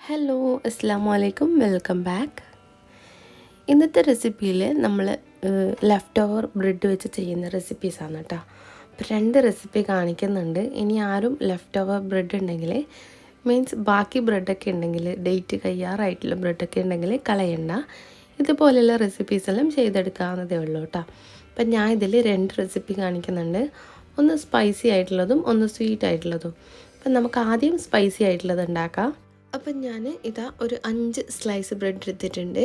Hello അസ്സാമു അലൈക്കും welcome back. ഇന്നത്തെ റെസിപ്പിയിൽ നമ്മൾ ലെഫ്റ്റ് ഓവർ ബ്രെഡ് വെച്ച് ചെയ്യുന്ന റെസിപ്പീസാണ് കേട്ടോ. അപ്പോൾ 2 റെസിപ്പി കാണിക്കുന്നുണ്ട്. ഇനി ആരും ലെഫ്റ്റ് ഓവർ ബ്രെഡ് ഉണ്ടെങ്കിൽ മീൻസ് ബാക്കി ബ്രെഡൊക്കെ ഉണ്ടെങ്കിൽ ഡേറ്റ് കഴിയാറായിട്ടുള്ള ബ്രെഡൊക്കെ ഉണ്ടെങ്കിൽ കളയണ്ട. ഇതുപോലെയുള്ള റെസിപ്പീസെല്ലാം ചെയ്തെടുക്കാവുന്നതേ ഉള്ളൂ കേട്ടോ. അപ്പം ഞാൻ ഇതിൽ 2 റെസിപ്പി കാണിക്കുന്നുണ്ട്. ഒന്ന് സ്പൈസി ആയിട്ടുള്ളതും ഒന്ന് സ്വീറ്റ് ആയിട്ടുള്ളതും. അപ്പം നമുക്ക് ആദ്യം സ്പൈസി ആയിട്ടുള്ളത് ഉണ്ടാക്കാം. അപ്പം ഞാൻ ഒരു 5 സ്ലൈസ് ബ്രെഡ് എടുത്തിട്ടുണ്ട്.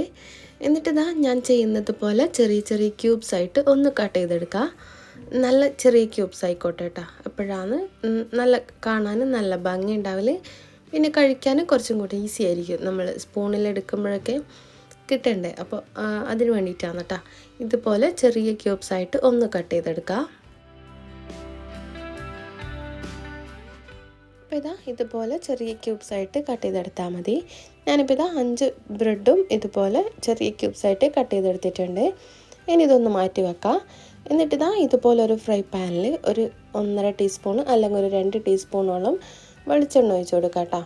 എന്നിട്ടിതാ ഞാൻ ചെയ്യുന്നത് പോലെ ചെറിയ ചെറിയ ക്യൂബ്സ് ആയിട്ട് ഒന്ന് കട്ട് ചെയ്തെടുക്കുക. നല്ല ചെറിയ ക്യൂബ്സ് ആയിക്കോട്ടെ കേട്ടോ. അപ്പോഴാണ് നല്ല കാണാൻ നല്ല ഭംഗി ഉണ്ടാവല്. പിന്നെ കഴിക്കാൻ കുറച്ചും കൂടി ഈസി ആയിരിക്കും. നമ്മൾ സ്പൂണിലെടുക്കുമ്പോഴൊക്കെ കിട്ടണ്ടേ. അപ്പോൾ അതിന് വേണ്ടിയിട്ടാണ് കേട്ടോ. ഇതുപോലെ ചെറിയ ക്യൂബ്സ് ആയിട്ട് ഒന്ന് കട്ട് ചെയ്തെടുക്കുക. അപ്പോൾ ഇതുപോലെ ചെറിയ ക്യൂബ്സായിട്ട് കട്ട് ചെയ്തെടുത്താൽ മതി. ഞാനിപ്പോൾ 5 ബ്രെഡും ഇതുപോലെ ചെറിയ ക്യൂബ്സായിട്ട് കട്ട് ചെയ്തെടുത്തിട്ടുണ്ട്. ഇനി ഇതൊന്ന് മാറ്റി വെക്കാം. എന്നിട്ട് ഇതുപോലെ ഒരു ഫ്രൈ പാനിൽ ഒരു 1.5 ടീസ്പൂൺ അല്ലെങ്കിൽ ഒരു 2 ടീസ്പൂണോളം വെളിച്ചെണ്ണ ഒഴിച്ച് കൊടുക്കാം കേട്ടോ.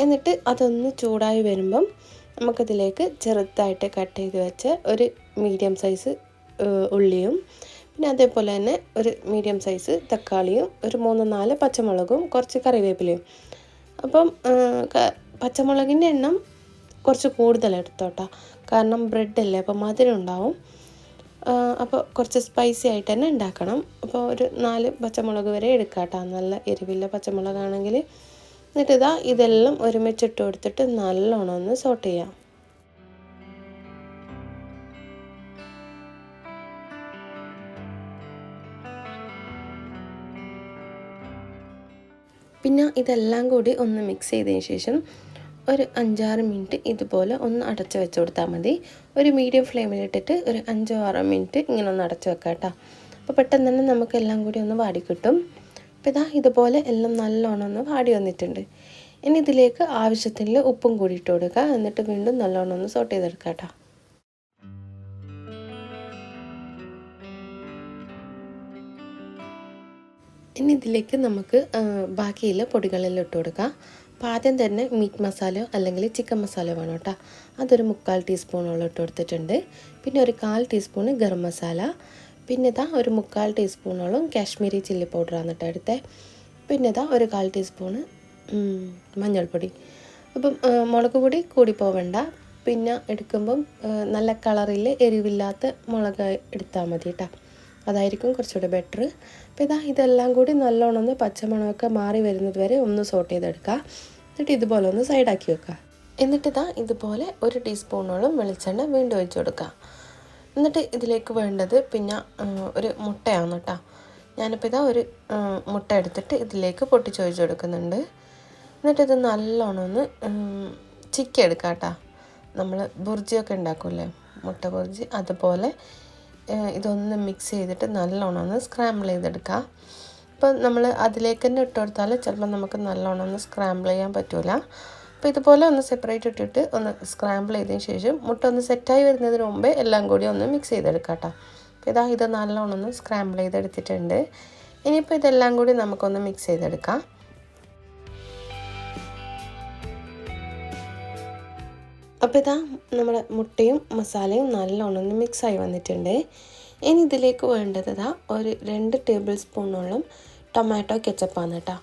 എന്നിട്ട് അതൊന്ന് ചൂടായി വരുമ്പം നമുക്കതിലേക്ക് ചെറുതായിട്ട് കട്ട് ചെയ്ത് വെച്ച ഒരു മീഡിയം സൈസ് ഉള്ളിയും പിന്നെ അതേപോലെ തന്നെ ഒരു മീഡിയം സൈസ് തക്കാളിയും ഒരു 3-4 പച്ചമുളകും കുറച്ച് കറിവേപ്പിലയും. അപ്പം പച്ചമുളകിൻ്റെ എണ്ണം കുറച്ച് കൂടുതൽ എടുത്തോട്ടോ, കാരണം ബ്രെഡല്ലേ അപ്പോൾ മധുരം ഉണ്ടാവും. അപ്പോൾ കുറച്ച് സ്പൈസി ആയിട്ട് തന്നെ ഉണ്ടാക്കണം. അപ്പോൾ ഒരു 4 പച്ചമുളക് വരെ എടുക്കാം കേട്ടോ, നല്ല എരിവില്ല പച്ചമുളകാണെങ്കിൽ. എന്നിട്ട് ഇതെല്ലാം ഒരുമിച്ചിട്ട് കൊടുത്തിട്ട് നല്ലോണം ഒന്ന് സോട്ട് ചെയ്യാം. പിന്നെ ഇതെല്ലാം കൂടി ഒന്ന് മിക്സ് ചെയ്തതിന് ശേഷം ഒരു 5-6 മിനിറ്റ് ഇതുപോലെ ഒന്ന് അടച്ച് വെച്ച് കൊടുത്താൽ മതി. ഒരു മീഡിയം ഫ്ലെയിമിലിട്ടിട്ട് ഒരു 5-6 മിനിറ്റ് ഇങ്ങനെ ഒന്ന് അടച്ച് വെക്കാം കേട്ടോ. അപ്പോൾ പെട്ടെന്ന് തന്നെ നമുക്കെല്ലാം കൂടി ഒന്ന് വാടി കിട്ടും. അപ്പോൾ ഇതുപോലെ എല്ലാം നല്ലോണം ഒന്ന് വാടി വന്നിട്ടുണ്ട്. ഇനി ഇതിലേക്ക് ആവശ്യത്തിന് ഉപ്പും കൂടി ഇട്ട് കൊടുക്കുക. എന്നിട്ട് വീണ്ടും നല്ലോണം ഒന്ന് സോട്ട് ചെയ്തെടുക്കാം കേട്ടോ. ഇനി ഇതിലേക്ക് നമുക്ക് ബാക്കിയുള്ള പൊടികളെല്ലാം ഇട്ട് കൊടുക്കാം. അപ്പോൾ ആദ്യം തന്നെ മീറ്റ് മസാലയോ അല്ലെങ്കിൽ ചിക്കൻ മസാലയോ വേണം കേട്ടോ. അതൊരു 3/4 ടീസ്പൂണോളം ഇട്ട് കൊടുത്തിട്ടുണ്ട്. പിന്നെ ഒരു 1/4 ടീസ്പൂൺ ഗരം മസാല, പിന്നെ ഒരു 3/4 ടീസ്പൂണോളം കാശ്മീരി ചില്ലി പൗഡറാണ് കേട്ടോ എടുത്തത്. പിന്നെ ഒരു 1/4 ടീസ്പൂൺ മഞ്ഞൾപ്പൊടി. അപ്പം മുളക് പൊടി കൂടി പോവണ്ട. പിന്നെ എടുക്കുമ്പം നല്ല കളറിൽ എരിവില്ലാത്ത മുളക് എടുത്താൽ മതി കേട്ടോ, അതായിരിക്കും കുറച്ചുകൂടെ ബെറ്റർ. അപ്പോൾ ഇതെല്ലാം കൂടി നല്ലോണം ഒന്ന് പച്ചമണമൊക്കെ മാറി വരുന്നത് വരെ ഒന്ന് സോട്ട് ചെയ്തെടുക്കുക. എന്നിട്ട് ഇതുപോലെ ഒന്ന് സൈഡാക്കി വെക്കുക. എന്നിട്ട് ഇതുപോലെ 1 ടീസ്പൂണോളം വെളിച്ചെണ്ണ വീണ്ടും ഒഴിച്ച് കൊടുക്കുക. എന്നിട്ട് ഇതിലേക്ക് വേണ്ടത് പിന്നെ ഒരു മുട്ടയാണ് കേട്ടോ. ഞാനിപ്പോൾ ഒരു മുട്ട എടുത്തിട്ട് ഇതിലേക്ക് പൊട്ടിച്ചൊഴിച്ച് കൊടുക്കുന്നുണ്ട്. എന്നിട്ട് ഇത് നല്ലോണം ഒന്ന് ചിക്കി എടുക്കാം കേട്ടോ. നമ്മൾ ബുർജിയൊക്കെ ഉണ്ടാക്കൂല്ലേ, മുട്ട ബുർജി, അതുപോലെ ഇതൊന്ന് മിക്സ് ചെയ്തിട്ട് നല്ലോണം ഒന്ന് സ്ക്രാമ്പിൾ ചെയ്തെടുക്കുക. അപ്പോൾ നമ്മൾ അതിലേക്ക് തന്നെ ഇട്ട് കൊടുത്താൽ ചിലപ്പോൾ നമുക്ക് നല്ലോണം ഒന്ന് സ്ക്രാമ്പിൾ ചെയ്യാൻ പറ്റില്ല. അപ്പോൾ ഇതുപോലെ ഒന്ന് സെപ്പറേറ്റ് ഇട്ടിട്ട് ഒന്ന് സ്ക്രാമ്പിൾ ചെയ്തതിന് ശേഷം മുട്ട ഒന്ന് സെറ്റായി വരുന്നതിന് മുമ്പേ എല്ലാം കൂടി ഒന്ന് മിക്സ് ചെയ്തെടുക്കാം കേട്ടോ. അപ്പോൾ ഇത് നല്ലോണം ഒന്ന് സ്ക്രാമ്പിൾ ചെയ്തെടുത്തിട്ടുണ്ട്. ഇനിയിപ്പോൾ ഇതെല്ലാം കൂടി നമുക്കൊന്ന് മിക്സ് ചെയ്തെടുക്കാം. അപ്പോൾ നമ്മുടെ മുട്ടയും മസാലയും നല്ലോണം ഒന്ന് മിക്സായി വന്നിട്ടുണ്ട്. ഇനി ഇതിലേക്ക് വേണ്ടത് ഒരു 2 ടേബിൾ സ്പൂണോളം ടൊമാറ്റോ കെച്ചപ്പാണ് കേട്ടോ.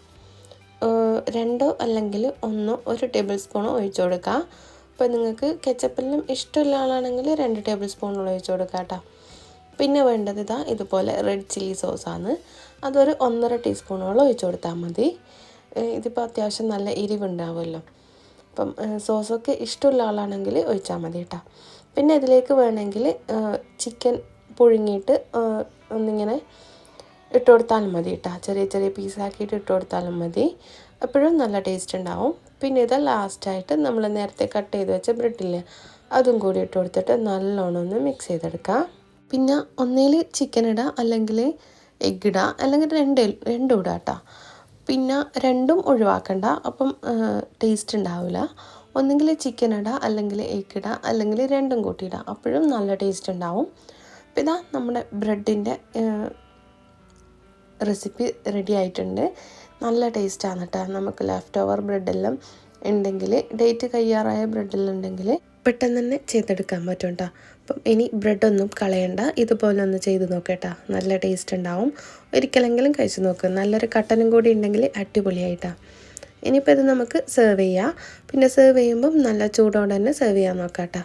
2 അല്ലെങ്കിൽ 1 ടേബിൾ സ്പൂണോ ഒഴിച്ചു കൊടുക്കുക. അപ്പോൾ നിങ്ങൾക്ക് കെച്ചപ്പെല്ലാം ഇഷ്ടമുള്ള ആളാണെങ്കിൽ 2 ടേബിൾ സ്പൂണോളം ഒഴിച്ചു കൊടുക്കുക കേട്ടോ. പിന്നെ വേണ്ടത് ഇതുപോലെ റെഡ് ചില്ലി സോസാണ്. അതൊരു 1.5 ടീസ്പൂണോളം ഒഴിച്ചു കൊടുത്താൽ മതി. ഇതിപ്പോൾ അത്യാവശ്യം നല്ല എരിവുണ്ടാവുമല്ലോ. അപ്പം സോസൊക്കെ ഇഷ്ടമുള്ള ആളാണെങ്കിൽ ഒഴിച്ചാൽ മതി കേട്ടോ. പിന്നെ ഇതിലേക്ക് വേണമെങ്കിൽ ചിക്കൻ പുഴുങ്ങിയിട്ട് ഒന്നിങ്ങനെ ഇട്ട് കൊടുത്താലും മതി കേട്ടോ. ചെറിയ ചെറിയ പീസാക്കിയിട്ട് ഇട്ട് കൊടുത്താലും മതി. അപ്പോഴും നല്ല ടേസ്റ്റ് ഉണ്ടാവും. പിന്നെ ലാസ്റ്റായിട്ട് നമ്മൾ നേരത്തെ കട്ട് ചെയ്ത് വെച്ച ബ്രെഡില്ലേ, അതും കൂടി ഇട്ട് കൊടുത്തിട്ട് നല്ലോണം ഒന്ന് മിക്സ് ചെയ്തെടുക്കാം. പിന്നെ ഒന്നിൽ ചിക്കൻ ഇടുക, അല്ലെങ്കിൽ എഗ് ഇടുക, അല്ലെങ്കിൽ രണ്ടും ഇടുക കേട്ടോ. പിന്നെ രണ്ടും ഒഴിവാക്കണ്ട, അപ്പം ടേസ്റ്റ് ഉണ്ടാവില്ല. ഒന്നെങ്കിൽ ചിക്കൻ ഇടുക, അല്ലെങ്കിൽ എഗ് ഇടുക, അല്ലെങ്കിൽ രണ്ടും കൂട്ടിയിടുക, അപ്പോഴും നല്ല ടേസ്റ്റ് ഉണ്ടാവും. അപ്പോൾ നമ്മുടെ ബ്രെഡിൻ്റെ റെസിപ്പി റെഡി ആയിട്ടുണ്ട്. നല്ല ടേസ്റ്റാണ് കേട്ടോ. നമുക്ക് ലെഫ്റ്റ് ഓവർ ബ്രെഡെല്ലാം ഉണ്ടെങ്കിൽ, ഡേറ്റ് കഴിയാറായ ബ്രെഡെല്ലാം പെട്ടെന്ന് തന്നെ ചെയ്തെടുക്കാൻ പറ്റും കേട്ടോ. അപ്പം ഇനി ബ്രെഡൊന്നും കളയണ്ട, ഇതുപോലെ ഒന്ന് ചെയ്ത് നോക്കേട്ടാ, നല്ല ടേസ്റ്റ് ഉണ്ടാവും. ഒരിക്കലെങ്കിലും കഴിച്ച് നോക്ക്. നല്ലൊരു കട്ടനും കൂടി ഉണ്ടെങ്കിൽ അടിപൊളിയായിട്ടാണ്. ഇനിയിപ്പോൾ ഇത് നമുക്ക് സെർവ് ചെയ്യാം. പിന്നെ സെർവ് ചെയ്യുമ്പം നല്ല ചൂടോടെ തന്നെ സെർവ് ചെയ്യാൻ നോക്കാം കേട്ടോ.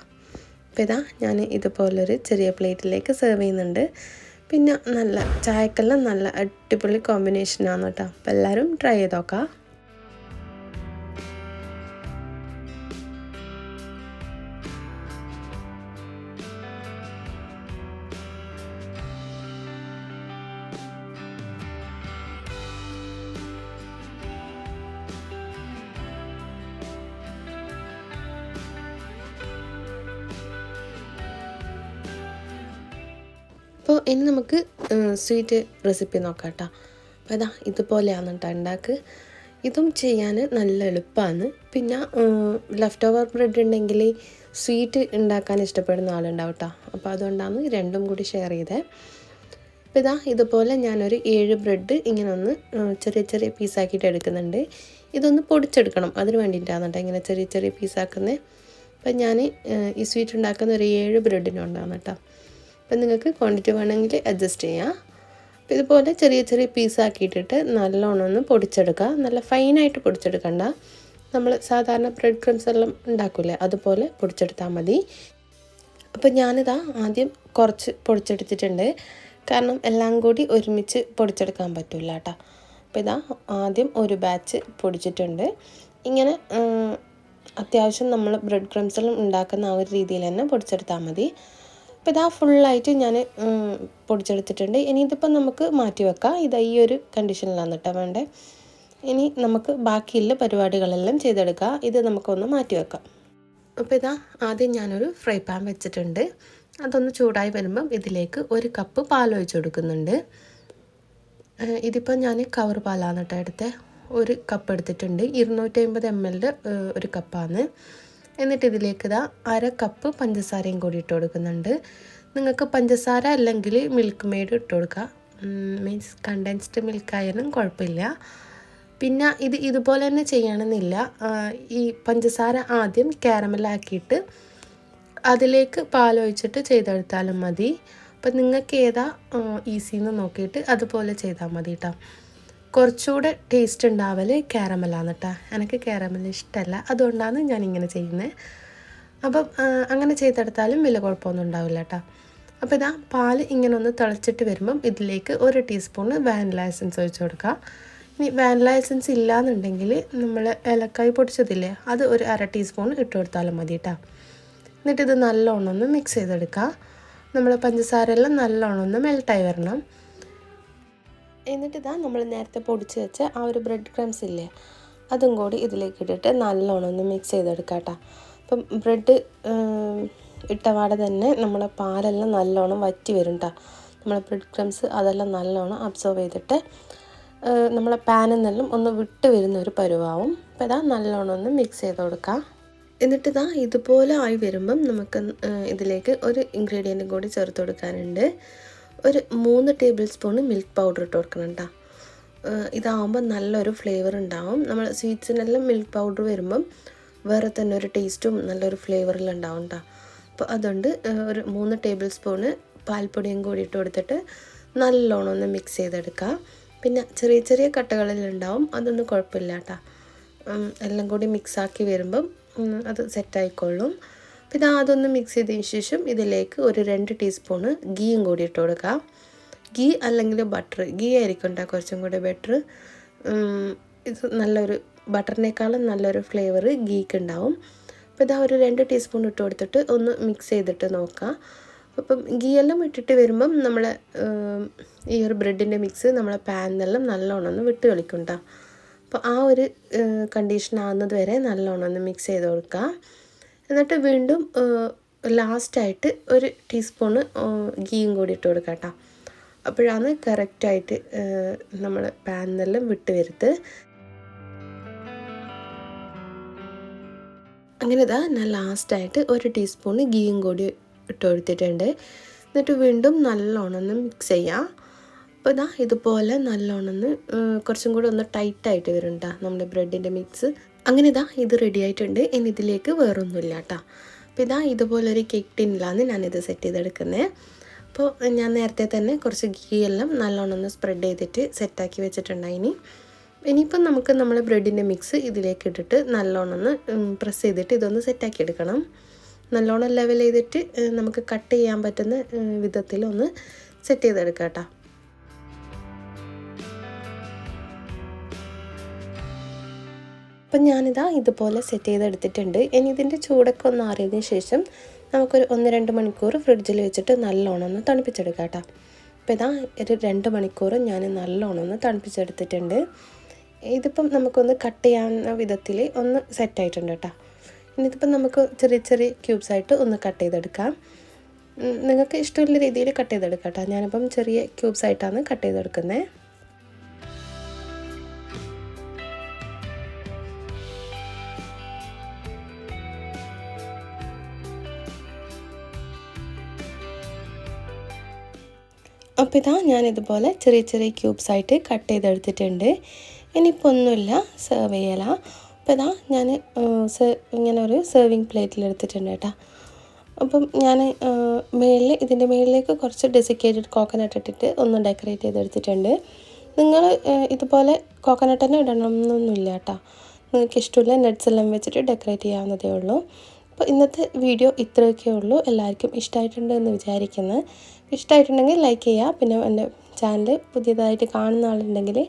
അപ്പോൾ ഇതാ ഞാൻ ഇതുപോലൊരു ചെറിയ പ്ലേറ്റിലേക്ക് സെർവ് ചെയ്യുന്നുണ്ട്. പിന്നെ നല്ല ചായക്കെല്ലാം നല്ല അടിപൊളി കോമ്പിനേഷനാണ് കേട്ടോ. അപ്പോൾ എല്ലാവരും ട്രൈ ചെയ്ത് നോക്കാം. അപ്പോൾ ഇനി നമുക്ക് സ്വീറ്റ് റെസിപ്പി നോക്കാം കേട്ടോ. അപ്പോൾ ഇതാ ഇതുപോലെയാണ് കേട്ടോ ഉണ്ടാക്കുക. ഇതും ചെയ്യാൻ നല്ല എളുപ്പമാണ്. പിന്നെ ലെഫ്റ്റ് ഓവർ ബ്രെഡ് ഉണ്ടെങ്കിൽ സ്വീറ്റ് ഉണ്ടാക്കാൻ ഇഷ്ടപ്പെടുന്ന ആളുണ്ടാവും കേട്ടോ. അപ്പോൾ അതുകൊണ്ടാണ് രണ്ടും കൂടി ഷെയർ ചെയ്തത്. അപ്പോൾ ഇതാ ഇതുപോലെ ഞാനൊരു 7 ബ്രെഡ് ഇങ്ങനെ ഒന്ന് ചെറിയ ചെറിയ പീസാക്കിയിട്ട് എടുക്കുന്നുണ്ട്. ഇതൊന്ന് പൊടിച്ചെടുക്കണം, അതിന് വേണ്ടിയിട്ടാണ് കേട്ടോ ഇങ്ങനെ ചെറിയ ചെറിയ പീസാക്കുന്നത്. അപ്പം ഞാൻ ഈ സ്വീറ്റ് ഉണ്ടാക്കുന്ന ഒരു 7 ബ്രെഡിനുണ്ടാകും കേട്ടോ. അപ്പം നിങ്ങൾക്ക് ക്വാണ്ടിറ്റി വേണമെങ്കിൽ അഡ്ജസ്റ്റ് ചെയ്യാം. അപ്പോൾ ഇതുപോലെ ചെറിയ ചെറിയ പീസാക്കിയിട്ടിട്ട് നല്ലോണം ഒന്ന് പൊടിച്ചെടുക്കുക. നല്ല ഫൈനായിട്ട് പൊടിച്ചെടുക്കണ്ട, നമ്മൾ സാധാരണ ബ്രെഡ് ക്രംസ് എല്ലാം ഉണ്ടാക്കില്ലേ അതുപോലെ പൊടിച്ചെടുത്താൽ മതി. അപ്പോൾ ഞാനിതാ ആദ്യം കുറച്ച് പൊടിച്ചെടുത്തിട്ടുണ്ട്, കാരണം എല്ലാം കൂടി ഒരുമിച്ച് പൊടിച്ചെടുക്കാൻ പറ്റില്ല കേട്ടോ. അപ്പോൾ ഇതാ ആദ്യം ഒരു ബാച്ച് പൊടിച്ചിട്ടുണ്ട്. ഇങ്ങനെ അത്യാവശ്യം നമ്മൾ ബ്രെഡ് ക്രംസ് എല്ലാം ഉണ്ടാക്കുന്ന ആ ഒരു രീതിയിൽ തന്നെ പൊടിച്ചെടുത്താൽ മതി. അപ്പോൾ ഇതാ ഫുള്ളായിട്ട് ഞാൻ പൊടിച്ചെടുത്തിട്ടുണ്ട്. ഇനി ഇതിപ്പോൾ നമുക്ക് മാറ്റി വെക്കാം. ഇത് ഈ ഒരു കണ്ടീഷനിലാണ് കേട്ടോ വേണ്ടേ. ഇനി നമുക്ക് ബാക്കിയുള്ള പരിപാടികളെല്ലാം ചെയ്തെടുക്കാം. ഇത് നമുക്കൊന്ന് മാറ്റി വെക്കാം. അപ്പോൾ ഇതാ ആദ്യം ഞാനൊരു ഫ്രൈ പാൻ വെച്ചിട്ടുണ്ട്. അതൊന്ന് ചൂടായി വരുമ്പം ഇതിലേക്ക് 1 കപ്പ് പാൽ ഒഴിച്ച് കൊടുക്കുന്നുണ്ട്. ഇതിപ്പോൾ ഞാൻ കവർ പാലാണ് കേട്ടോ എടുത്തത്. 1 കപ്പ് എടുത്തിട്ടുണ്ട്. 250 ml ഒരു കപ്പാണ്. എന്നിട്ട് ഇതിലേക്ക് ഇതാ 1/2 കപ്പ് പഞ്ചസാരയും കൂടി ഇട്ട് കൊടുക്കുന്നുണ്ട്. നിങ്ങൾക്ക് പഞ്ചസാര അല്ലെങ്കിൽ മിൽക്ക് മെയ്ഡ് ഇട്ട് കൊടുക്കുക, മീൻസ് കണ്ടൻസ്ഡ് മിൽക്കായാലും കുഴപ്പമില്ല. പിന്നെ ഇതുപോലെ തന്നെ ചെയ്യണമെന്നില്ല. ഈ പഞ്ചസാര ആദ്യം കാരമലാക്കിയിട്ട് അതിലേക്ക് പാലൊഴിച്ചിട്ട് ചെയ്തെടുത്താലും മതി. അപ്പം നിങ്ങൾക്ക് ഏതാ ഈസിന്ന് നോക്കിയിട്ട് അതുപോലെ ചെയ്താൽ മതി കേട്ടോ. കുറച്ചുകൂടെ ടേസ്റ്റ് ഉണ്ടാവൽ കാരമലാണ് കേട്ടോ. എനിക്ക് കാരമൽ ഇഷ്ടമല്ല, അതുകൊണ്ടാണ് ഞാനിങ്ങനെ ചെയ്യുന്നത്. അപ്പം അങ്ങനെ ചെയ്തെടുത്താലും വലിയ കുഴപ്പമൊന്നും ഉണ്ടാവില്ല കേട്ടോ. അപ്പോൾ ഇതാ പാൽ ഇങ്ങനെ ഒന്ന് തിളച്ചിട്ട് വരുമ്പം ഇതിലേക്ക് 1 ടീസ്പൂണ് വാനില എസൻസ് ഒഴിച്ച് കൊടുക്കുക. ഇനി വാനില എസൻസ് ഇല്ലയെന്നുണ്ടെങ്കിൽ നമ്മൾ ഏലക്കായ് പൊടിച്ചതില്ലേ, അത് ഒരു 1/2 ടീസ്പൂൺ ഇട്ട് കൊടുത്താലും മതി കേട്ടോ. എന്നിട്ടിത് നല്ലോണം ഒന്ന് മിക്സ് ചെയ്തെടുക്കുക. നമ്മൾ പഞ്ചസാര എല്ലാം നല്ലോണം ഒന്ന് മെൽട്ടായി വരണം. എന്നിട്ടിതാ നമ്മൾ നേരത്തെ പൊടിച്ച് വെച്ച ആ ഒരു ബ്രെഡ് ക്രംസ് ഇല്ലേ, അതും കൂടി ഇതിലേക്ക് ഇട്ടിട്ട് നല്ലോണം ഒന്ന് മിക്സ് ചെയ്തെടുക്കാം കേട്ടോ. അപ്പം ബ്രെഡ് ഇട്ടപാടെ തന്നെ നമ്മളെ പാലെല്ലാം നല്ലോണം വറ്റി വരും കേട്ടോ. നമ്മളെ ബ്രെഡ് ക്രംസ് അതെല്ലാം നല്ലോണം അബ്സോർവ് ചെയ്തിട്ട് നമ്മളെ പാനിൽ നിന്നെല്ലാം ഒന്ന് വിട്ട് വരുന്ന ഒരു പരുവാവും. അപ്പോൾ ഇതാ നല്ലോണം ഒന്ന് മിക്സ് ചെയ്ത് കൊടുക്കാം. എന്നിട്ടിതാ ഇതുപോലെ ആയി വരുമ്പം നമുക്ക് ഇതിലേക്ക് ഒരു ഇൻഗ്രീഡിയൻറ്റും കൂടി ചേർത്ത് കൊടുക്കാനുണ്ട്. ഒരു 3 ടേബിൾ സ്പൂണ് മിൽക്ക് പൗഡർ ഇട്ട് കൊടുക്കണം കേട്ടോ. ഇതാവുമ്പോൾ നല്ലൊരു ഫ്ലേവർ ഉണ്ടാവും. നമ്മൾ സ്വീറ്റ്സിനെല്ലാം മിൽക്ക് പൗഡർ വരുമ്പം വേറെ തന്നെ ഒരു ടേസ്റ്റും നല്ലൊരു ഫ്ലേവറിലും ഉണ്ടാവും കേട്ടോ. അപ്പോൾ അതുകൊണ്ട് ഒരു 3 ടേബിൾ സ്പൂണ് പാൽപ്പൊടിയും കൂടി ഇട്ട് കൊടുത്തിട്ട് നല്ലോണം ഒന്ന് മിക്സ് ചെയ്തെടുക്കുക. പിന്നെ ചെറിയ ചെറിയ കട്ടകളിലുണ്ടാവും, അതൊന്നും കുഴപ്പമില്ല കേട്ടോ. എല്ലാം കൂടി മിക്സാക്കി വരുമ്പം അത് സെറ്റായിക്കൊള്ളും. പിന്നെ അതൊന്ന് മിക്സ് ചെയ്തതിന് ശേഷം ഇതിലേക്ക് ഒരു 2 ടീസ്പൂണ് ഗീയും കൂടി ഇട്ട് കൊടുക്കുക. ഗീ അല്ലെങ്കിൽ ബട്ടർ, ഗീ ആയിരിക്കും കേട്ടോ കുറച്ചും കൂടി ബെറ്റർ. ഇത് നല്ലൊരു ബട്ടറിനേക്കാളും നല്ലൊരു ഫ്ലേവർ ഗീക്ക് ഉണ്ടാവും. അപ്പോൾ ഇതാ ഒരു 2 ടീസ്പൂൺ ഇട്ട് കൊടുത്തിട്ട് ഒന്ന് മിക്സ് ചെയ്തിട്ട് നോക്കാം. അപ്പം ഗീ എല്ലാം ഇട്ടിട്ട് വരുമ്പം നമ്മൾ ഈ ഒരു ബ്രെഡിൻ്റെ മിക്സ് നമ്മളെ പാനിനെല്ലാം നല്ലോണം ഒന്ന് വിട്ട് കളിക്കും കേട്ടോ. അപ്പോൾ ആ ഒരു കണ്ടീഷൻ ആകുന്നത് വരെ നല്ലോണം ഒന്ന് മിക്സ് ചെയ്ത് കൊടുക്കുക. എന്നിട്ട് വീണ്ടും ലാസ്റ്റായിട്ട് ഒരു ടീസ്പൂണ് ഗീയും കൂടി ഇട്ട് കൊടുക്കാം കേട്ടോ. അപ്പോഴാണ് കറക്റ്റായിട്ട് നമ്മൾ പാനിനെല്ലാം വിട്ട് വരുന്നത്. അങ്ങനെ ഇതാ ഞാൻ ലാസ്റ്റായിട്ട് ഒരു ടീസ്പൂണ് ഗീയും കൂടി ഇട്ട് കൊടുത്തിട്ടുണ്ട്. എന്നിട്ട് വീണ്ടും നല്ലോണം ഒന്ന് മിക്സ് ചെയ്യാം. അപ്പോൾ ഇതാ ഇതുപോലെ നല്ലോണം കുറച്ചും കൂടി ഒന്ന് ടൈറ്റായിട്ട് വരും കേട്ടോ നമ്മുടെ ബ്രെഡിൻ്റെ മിക്സ്. അങ്ങനെ ഇതാ ഇത് റെഡി ആയിട്ടുണ്ട്. ഇനി ഇതിലേക്ക് വേറൊന്നുമില്ല കേട്ടോ. അപ്പോൾ ഇതാ ഇതുപോലൊരു കേക്ക് ടിന്നിലാണ് ഞാനിത് സെറ്റ് ചെയ്തെടുക്കുന്നത്. അപ്പോൾ ഞാൻ നേരത്തെ തന്നെ കുറച്ച് ഗീ എല്ലാം നല്ലോണം ഒന്ന് സ്പ്രെഡ് ചെയ്തിട്ട് സെറ്റാക്കി വെച്ചിട്ടുണ്ടായിനി. ഇനിയിപ്പം നമുക്ക് നമ്മൾ ബ്രെഡിൻ്റെ മിക്സ് ഇതിലേക്ക് ഇട്ടിട്ട് നല്ലോണം ഒന്ന് പ്രസ് ചെയ്തിട്ട് ഇതൊന്ന് സെറ്റാക്കി എടുക്കണം. നല്ലോണം ലെവൽ ചെയ്തിട്ട് നമുക്ക് കട്ട് ചെയ്യാൻ പറ്റുന്ന വിധത്തിൽ ഒന്ന് സെറ്റ് ചെയ്തെടുക്കാം കേട്ടോ. അപ്പം ഞാനിതാ ഇതുപോലെ സെറ്റ് ചെയ്തെടുത്തിട്ടുണ്ട്. ഇനി ഇതിൻ്റെ ചൂടൊക്കെ ഒന്ന് ആറിയതിന് ശേഷം നമുക്കൊരു 1-2 മണിക്കൂർ ഫ്രിഡ്ജിൽ വെച്ചിട്ട് നല്ലോണം ഒന്ന് തണുപ്പിച്ചെടുക്കാം കേട്ടോ. അപ്പോൾ ഇതാ ഒരു 2 മണിക്കൂർ ഞാൻ നല്ലോണം ഒന്ന് തണുപ്പിച്ചെടുത്തിട്ടുണ്ട്. ഇതിപ്പം നമുക്കൊന്ന് കട്ട് ചെയ്യാവുന്ന വിധത്തിൽ ഒന്ന് സെറ്റായിട്ടുണ്ട് കേട്ടോ. ഇനി ഇതിപ്പം നമുക്ക് ചെറിയ ചെറിയ ക്യൂബ്സായിട്ട് ഒന്ന് കട്ട് ചെയ്തെടുക്കാം. നിങ്ങൾക്ക് ഇഷ്ടമുള്ള രീതിയിൽ കട്ട് ചെയ്തെടുക്കാം കേട്ടോ. ഞാനിപ്പം ചെറിയ ക്യൂബ്സായിട്ടാണ് കട്ട് ചെയ്തെടുക്കുന്നത്. അപ്പോൾ ഇതാ ഞാനിതുപോലെ ചെറിയ ചെറിയ ക്യൂബ്സായിട്ട് കട്ട് ചെയ്തെടുത്തിട്ടുണ്ട്. ഇനിയിപ്പോൾ ഒന്നുമില്ല, സെർവ് ചെയ്യല. അപ്പോൾ ഇതാ ഞാൻ ഇങ്ങനെ ഒരു സെർവിങ് പ്ലേറ്റിലെടുത്തിട്ടുണ്ട് കേട്ടോ. അപ്പം ഞാൻ ഇതിൻ്റെ മുകളിലേക്ക് കുറച്ച് ഡെസിക്കേറ്റഡ് കോക്കനട്ട് ഇട്ടിട്ട് ഒന്ന് ഡെക്കറേറ്റ് ചെയ്തെടുത്തിട്ടുണ്ട്. നിങ്ങൾ ഇതുപോലെ കോക്കനട്ട് തന്നെ ഇടണമെന്നൊന്നുമില്ല കേട്ടോ. നിങ്ങൾക്ക് ഇഷ്ടമില്ല നട്ട്സ് എല്ലാം വെച്ചിട്ട് ഡെക്കറേറ്റ് ചെയ്യാവുന്നതേ ഉള്ളൂ. അപ്പോൾ ഇന്നത്തെ വീഡിയോ ഇത്രയൊക്കെ ഉള്ളൂ. എല്ലാവർക്കും ഇഷ്ടമായിട്ടുണ്ട് എന്ന് വിചാരിക്കുന്നു. ഇഷ്ടമായിട്ടുണ്ടെങ്കിൽ ലൈക്ക് ചെയ്യുക. പിന്നെ എൻ്റെ ചാനൽ പുതിയതായിട്ട് കാണുന്ന ആളുണ്ടെങ്കിൽ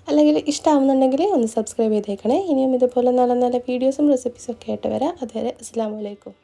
അല്ലെങ്കിൽ ഇഷ്ടമാവുന്നുണ്ടെങ്കിൽ ഒന്ന് സബ്സ്ക്രൈബ് ചെയ്തേക്കണേ. ഇനിയും ഇതുപോലെ നല്ല നല്ല വീഡിയോസും റെസിപ്പീസും ഒക്കെ ആയിട്ട് വരാം. അതുവരെ അസ്സലാമു അലൈക്കും.